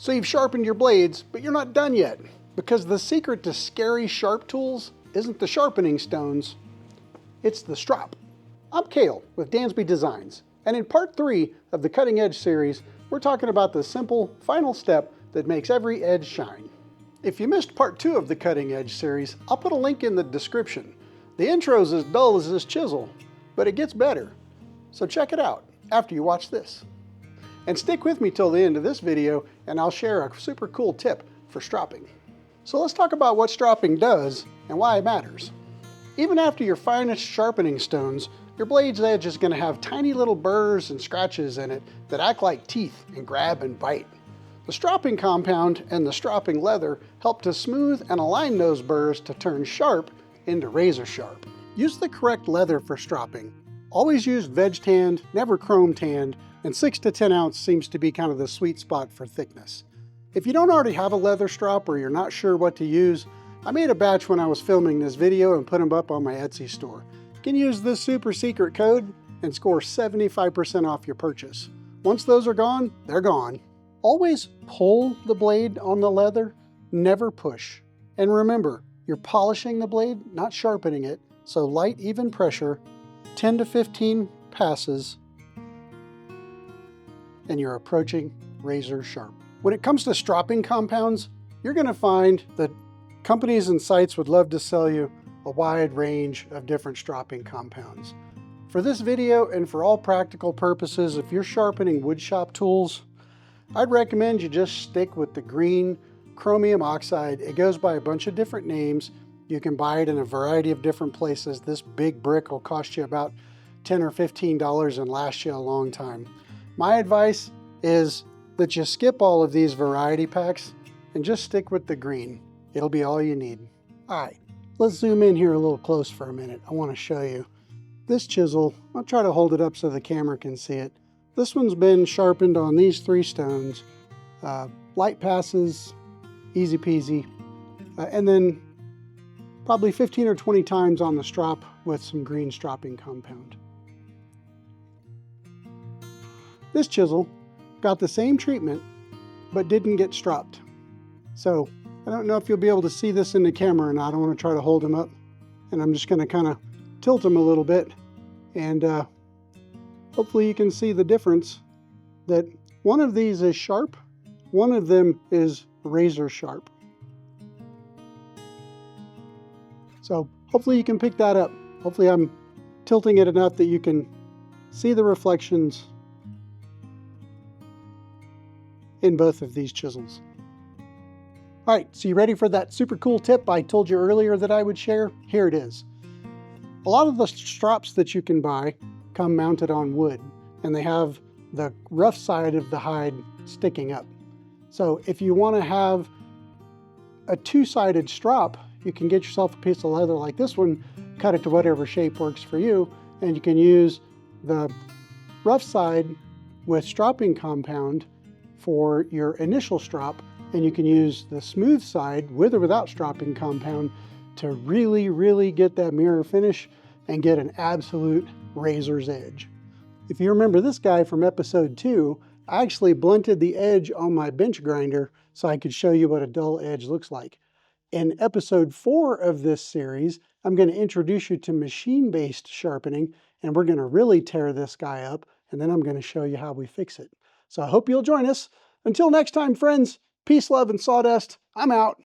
So you've sharpened your blades, but you're not done yet, because the secret to scary sharp tools isn't the sharpening stones, it's the strop. I'm Cale with Dansbee Designs, and in part 3 of the Cutting Edge series, we're talking about the simple final step that makes every edge shine. If you missed part 2 of the Cutting Edge series, I'll put a link in the description. The intro's as dull as this chisel, but it gets better. So check it out after you watch this. And stick with me till the end of this video and I'll share a super cool tip for stropping. So let's talk about what stropping does and why it matters. Even after your finest sharpening stones, your blade's edge is going to have tiny little burrs and scratches in it that act like teeth and grab and bite. The stropping compound and the stropping leather help to smooth and align those burrs to turn sharp into razor sharp. Use the correct leather for stropping. Always use veg tanned, never chrome tanned, and 6 to 10 ounce seems to be kind of the sweet spot for thickness. If you don't already have a leather strop or you're not sure what to use, I made a batch when I was filming this video and put them up on my Etsy store. You can use this super secret code and score 75% off your purchase. Once those are gone, they're gone. Always pull the blade on the leather, never push. And remember, you're polishing the blade, not sharpening it, so light, even pressure, 10 to 15 passes, and you're approaching razor sharp. When it comes to stropping compounds, you're going to find that companies and sites would love to sell you a wide range of different stropping compounds. For this video and for all practical purposes, if you're sharpening woodshop tools, I'd recommend you just stick with the green chromium oxide. It goes by a bunch of different names. You can buy it in a variety of different places. This big brick will cost you about $10 or $15 and last you a long time. My advice is that you skip all of these variety packs and just stick with the green. It'll be all you need. All right, let's zoom in here a little close for a minute. I want to show you. This chisel, I'll try to hold it up so the camera can see it. This one's been sharpened on these 3 stones. Light passes, easy peasy. And then probably 15 or 20 times on the strop with some green stropping compound. This chisel got the same treatment, but didn't get stropped. So I don't know if you'll be able to see this in the camera or not. I want to try to hold them up, and I'm just going to kind of tilt them a little bit, and hopefully you can see the difference that one of these is sharp, one of them is razor sharp. So hopefully you can pick that up. Hopefully I'm tilting it enough that you can see the reflections in both of these chisels. All right, so you ready for that super cool tip I told you earlier that I would share? Here it is. A lot of the strops that you can buy come mounted on wood, and they have the rough side of the hide sticking up. So if you want to have a 2-sided strop, you can get yourself a piece of leather like this one, cut it to whatever shape works for you, and you can use the rough side with stropping compound for your initial strop, and you can use the smooth side with or without stropping compound to really, really get that mirror finish and get an absolute razor's edge. If you remember this guy from episode 2, I actually blunted the edge on my bench grinder so I could show you what a dull edge looks like. In episode 4 of this series, I'm going to introduce you to machine-based sharpening, and we're going to really tear this guy up, and then I'm going to show you how we fix it. So I hope you'll join us. Until next time, friends, peace, love, and sawdust. I'm out.